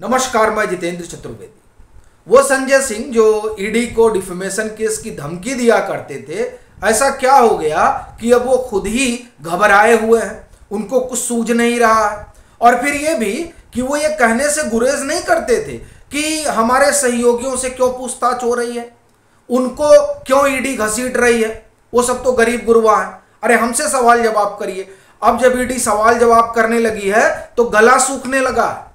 नमस्कार, मैं जितेंद्र चतुर्वेदी। वो संजय सिंह जो ईडी को डिफेमेशन केस की धमकी दिया करते थे, ऐसा क्या हो गया कि अब वो खुद ही घबराए हुए हैं, उनको कुछ सूझ नहीं रहा है। और फिर ये भी कि वो ये कहने से गुरेज नहीं करते थे कि हमारे सहयोगियों से क्यों पूछताछ हो रही है, उनको क्यों ईडी घसीट रही है, वो सब तो गरीब गुरबा है, अरे हमसे सवाल जवाब करिए। अब जब ईडी सवाल जवाब करने लगी है तो गला सूखने लगा है।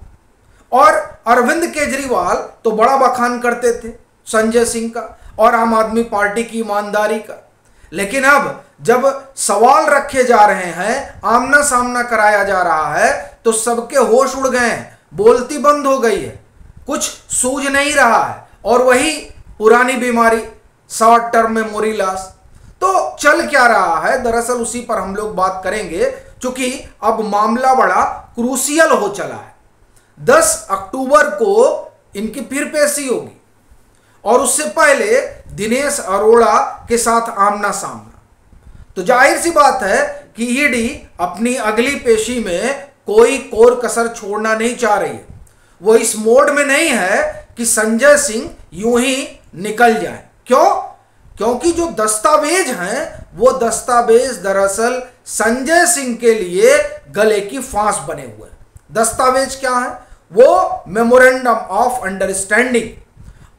और अरविंद केजरीवाल तो बड़ा बखान करते थे संजय सिंह का और आम आदमी पार्टी की ईमानदारी का, लेकिन अब जब सवाल रखे जा रहे हैं, आमना सामना कराया जा रहा है, तो सबके होश उड़ गए हैं, बोलती बंद हो गई है, कुछ सूझ नहीं रहा है। और वही पुरानी बीमारी, शॉर्ट टर्म मेमोरी लॉस। तो चल क्या रहा है, दरअसल उसी पर हम लोग बात करेंगे, क्योंकि अब मामला बड़ा क्रूसियल हो चला है। 10 अक्टूबर को इनकी फिर पेशी होगी और उससे पहले दिनेश अरोड़ा के साथ आमना सामना। तो जाहिर सी बात है कि ईडी अपनी अगली पेशी में कोई कोर कसर छोड़ना नहीं चाह रही है। वो इस मोड में नहीं है कि संजय सिंह यूं ही निकल जाए। क्यों? क्योंकि जो दस्तावेज हैं वो दस्तावेज दरअसल संजय सिंह के लिए गले की फांस बने हुए हैं। दस्तावेज क्या है? वो मेमोरेंडम ऑफ अंडरस्टैंडिंग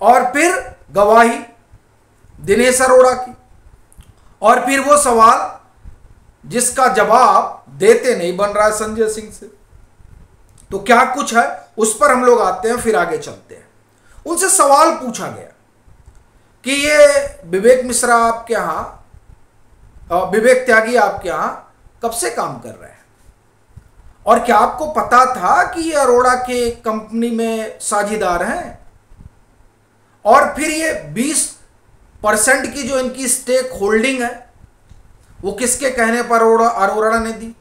और फिर गवाही दिनेश अरोड़ा की, और फिर वो सवाल जिसका जवाब देते नहीं बन रहा है संजय सिंह से। तो क्या कुछ है उस पर हम लोग आते हैं, फिर आगे चलते हैं। उनसे सवाल पूछा गया कि ये विवेक मिश्रा आपके यहां, विवेक त्यागी आपके यहां कब से काम कर रहे हैं, और क्या आपको पता था कि ये अरोड़ा के कंपनी में साझेदार हैं? और फिर ये 20% की जो इनकी स्टेक होल्डिंग है वो किसके कहने पर अरोड़ा ने दी?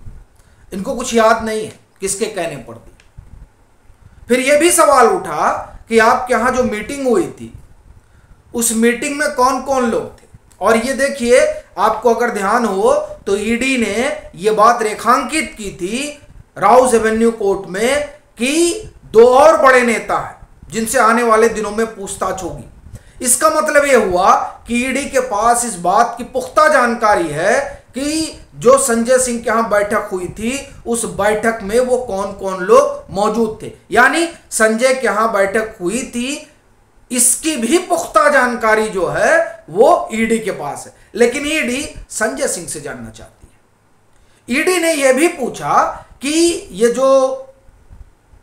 इनको कुछ याद नहीं है किसके कहने पर दी। फिर ये भी सवाल उठा कि आपके यहां जो मीटिंग हुई थी उस मीटिंग में कौन कौन लोग थे। और ये देखिए, आपको अगर ध्यान हो तो ईडी ने ये बात रेखांकित की थी राउज एवेन्यू कोर्ट में कि 2 और बड़े नेता हैं जिनसे आने वाले दिनों में पूछताछ होगी। इसका मतलब यह हुआ कि ईडी के पास इस बात की पुख्ता जानकारी है कि जो संजय सिंह के यहां बैठक हुई थी उस बैठक में वो कौन कौन लोग मौजूद थे। यानी संजय के यहां बैठक हुई थी, इसकी भी पुख्ता जानकारी जो है वो ईडी के पास है, लेकिन ईडी संजय सिंह से जानना चाहती है। ईडी ने यह भी पूछा कि ये जो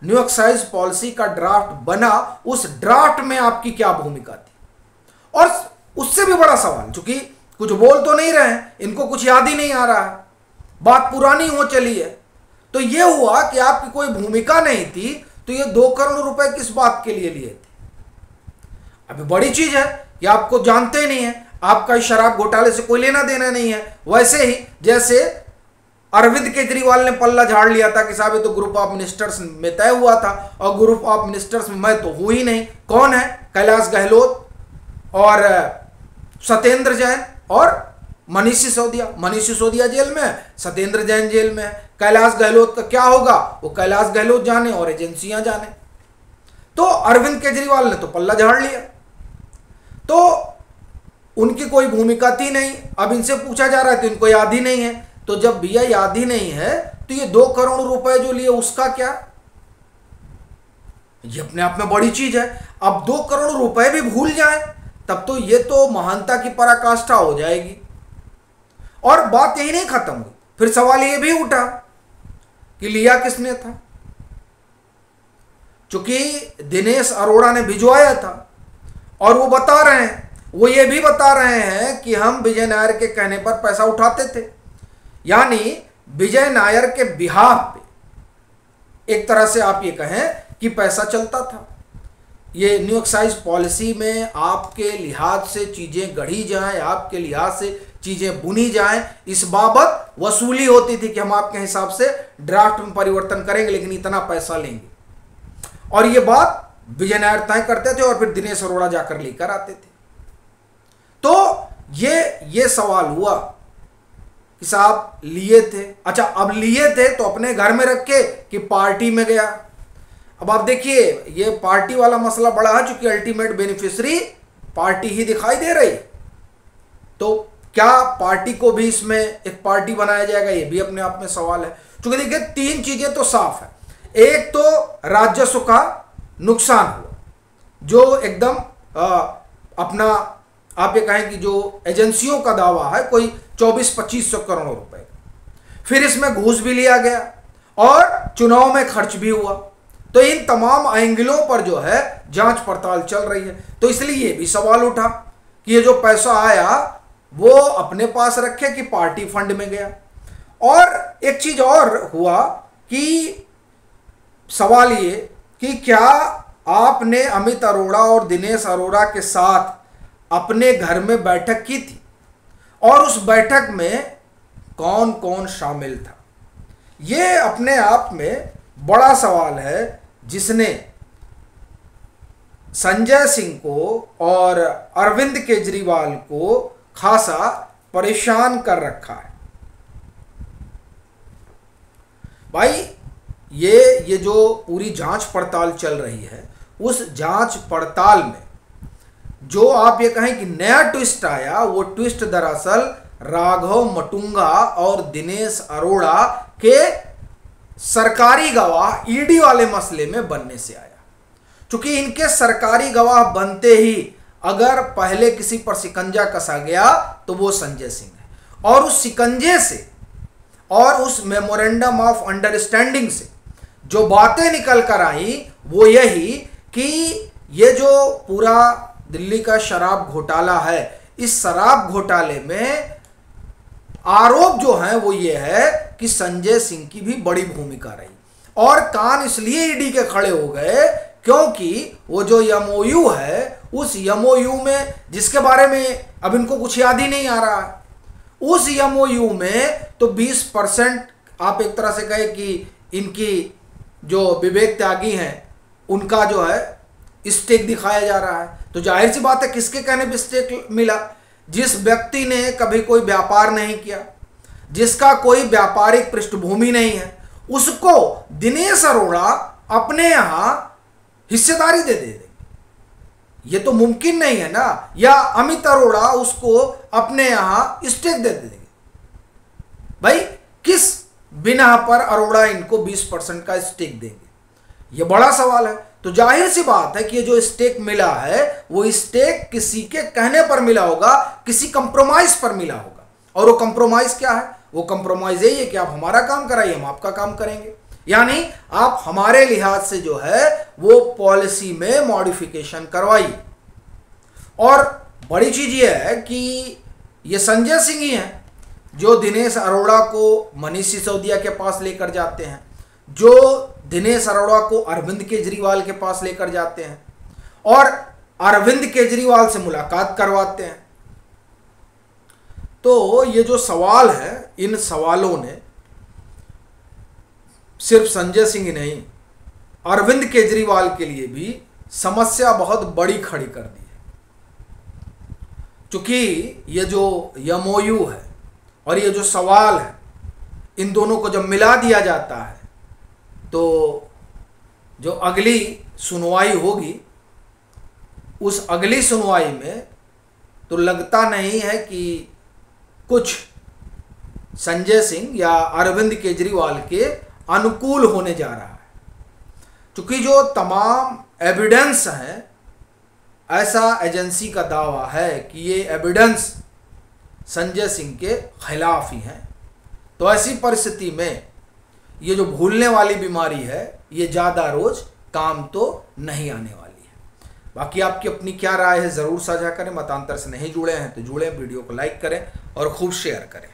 न्यू एक्साइज पॉलिसी का ड्राफ्ट बना, उस ड्राफ्ट में आपकी क्या भूमिका थी। और उससे भी बड़ा सवाल, चूंकि कुछ बोल तो नहीं रहे हैं, इनको कुछ याद ही नहीं आ रहा है, बात पुरानी हो चली है, तो यह हुआ कि आपकी कोई भूमिका नहीं थी, तो ये 2 करोड़ रुपए किस बात के लिए लिए थे? अभी बड़ी चीज है कि आपको जानते ही नहीं है, आपका इस शराब घोटाले से कोई लेना देना नहीं है। वैसे ही जैसे अरविंद केजरीवाल ने पल्ला झाड़ लिया था कि साहब ये तो ग्रुप ऑफ मिनिस्टर्स में तय हुआ था, और ग्रुप ऑफ मिनिस्टर्स में मैं तो हूं ही नहीं। कौन है? कैलाश गहलोत और सत्येंद्र जैन और मनीष सिसोदिया। मनीष सिसोदिया जेल में है, सत्येंद्र जैन जेल में है। कैलाश गहलोत का क्या होगा वो कैलाश गहलोत जाने और एजेंसियां जाने। तो अरविंद केजरीवाल ने तो पल्ला झाड़ लिया, तो उनकी कोई भूमिका थी नहीं। अब इनसे पूछा जा रहा है तो इनको याद ही नहीं है। तो जब भैया याद ही नहीं है तो ये 2 करोड़ रुपए जो लिए उसका क्या? ये अपने आप में बड़ी चीज है। अब 2 करोड़ रुपए भी भूल जाए तब तो ये तो महानता की पराकाष्ठा हो जाएगी। और बात यही नहीं खत्म हुई, फिर सवाल ये भी उठा कि लिया किसने था। चूंकि दिनेश अरोड़ा ने भिजवाया था और वो बता रहे हैं, वो ये भी बता रहे हैं कि हम विजय नायर के कहने पर पैसा उठाते थे। यानी विजय नायर के बिहाफ पे एक तरह से आप ये कहें कि पैसा चलता था। ये न्यू एक्साइज पॉलिसी में आपके लिहाज से चीजें गढ़ी जाएं, आपके लिहाज से चीजें बुनी जाएं, इस बाबत वसूली होती थी कि हम आपके हिसाब से ड्राफ्ट में परिवर्तन करेंगे, लेकिन इतना पैसा लेंगे। और ये बात विजय नायर तय करते थे और फिर दिनेश अरोड़ा जाकर लेकर आते थे। तो ये सवाल हुआ कि साहब लिए थे। अच्छा, अब लिए थे तो अपने घर में रखे कि पार्टी में गया। अब आप देखिए ये पार्टी वाला मसला बड़ा है, चूंकि अल्टीमेट बेनिफिशियरी पार्टी ही दिखाई दे रही, तो क्या पार्टी को भी इसमें एक पार्टी बनाया जाएगा, ये भी अपने आप में सवाल है। क्योंकि देखिए तीन चीजें तो साफ है, एक तो राजस्व का नुकसान हुआ जो एकदम अपना आप ये कहें कि जो एजेंसियों का दावा है कोई 24-25 करोड़ रुपए का, फिर इसमें घूस भी लिया गया और चुनाव में खर्च भी हुआ। तो इन तमाम एंगलों पर जो है जांच पड़ताल चल रही है। तो इसलिए ये भी सवाल उठा कि ये जो पैसा आया वो अपने पास रखे कि पार्टी फंड में गया। और एक चीज और हुआ कि सवाल ये कि क्या आपने अमित अरोड़ा और दिनेश अरोड़ा के साथ अपने घर में बैठक की थी और उस बैठक में कौन कौन शामिल था? ये अपने आप में बड़ा सवाल है जिसने संजय सिंह को और अरविंद केजरीवाल को खासा परेशान कर रखा है। भाई ये जो पूरी जांच पड़ताल चल रही है, उस जांच पड़ताल में जो आप ये कहें कि नया ट्विस्ट आया, वो ट्विस्ट दरअसल राघव मटुंगा और दिनेश अरोड़ा के सरकारी गवाह ईडी वाले मसले में बनने से आया। क्योंकि इनके सरकारी गवाह बनते ही अगर पहले किसी पर शिकंजा कसा गया तो वो संजय सिंह है, और उस शिकंजे से और उस मेमोरेंडम ऑफ अंडरस्टैंडिंग से जो बातें निकल कर आई वो यही कि ये जो पूरा दिल्ली का शराब घोटाला है, इस शराब घोटाले में आरोप जो है वो ये है कि संजय सिंह की भी बड़ी भूमिका रही। और कान इसलिए ईडी के खड़े हो गए क्योंकि वो जो एमओयू है, उस एमओयू में जिसके बारे में अब इनको कुछ याद ही नहीं आ रहा है, उस एमओयू में तो 20% आप एक तरह से कहे कि इनकी जो विवेक त्यागी हैं उनका जो है स्टेक दिखाया जा रहा है। तो जाहिर सी बात है किसके कहने पे स्टेक मिला? जिस व्यक्ति ने कभी कोई व्यापार नहीं किया, जिसका कोई व्यापारिक पृष्ठभूमि नहीं है, उसको दिनेश अरोड़ा अपने यहां हिस्सेदारी दे देंगे। ये तो मुमकिन नहीं है ना। या अमित अरोड़ा उसको अपने यहां स्टेक दे देंगे। भाई किस बिना पर अरोड़ा इनको 20% का स्टेक देंगे? ये बड़ा सवाल है। तो जाहिर सी बात है कि ये जो स्टेक मिला है वो स्टेक किसी के कहने पर मिला होगा, किसी कंप्रोमाइज पर मिला होगा। और वो कंप्रोमाइज क्या है? वो कंप्रोमाइज यही है कि आप हमारा काम कराइए, हम आपका काम करेंगे। यानी आप हमारे लिहाज से जो है वो पॉलिसी में मॉडिफिकेशन करवाइए। और बड़ी चीज ये है कि ये संजय सिंह ही हैं जो दिनेश अरोड़ा को मनीष सिसोदिया के पास लेकर जाते हैं, जो दिनेश अरोड़ा को अरविंद केजरीवाल के पास लेकर जाते हैं और अरविंद केजरीवाल से मुलाकात करवाते हैं। तो ये जो सवाल है, इन सवालों ने सिर्फ संजय सिंह ही नहीं, अरविंद केजरीवाल के लिए भी समस्या बहुत बड़ी खड़ी कर दी है। क्योंकि ये जो एमओयू है और ये जो सवाल है, इन दोनों को जब मिला दिया जाता है तो जो अगली सुनवाई होगी, उस अगली सुनवाई में तो लगता नहीं है कि कुछ संजय सिंह या अरविंद केजरीवाल के अनुकूल होने जा रहा है। क्योंकि जो तमाम एविडेंस हैं, ऐसा एजेंसी का दावा है कि ये एविडेंस संजय सिंह के खिलाफ ही हैं। तो ऐसी परिस्थिति में ये जो भूलने वाली बीमारी है, ये ज़्यादा रोज काम तो नहीं आने वाली है। बाकी आपकी अपनी क्या राय है ज़रूर साझा करें। मतांतर से नहीं जुड़े हैं तो जुड़ें, वीडियो को लाइक करें और खूब शेयर करें।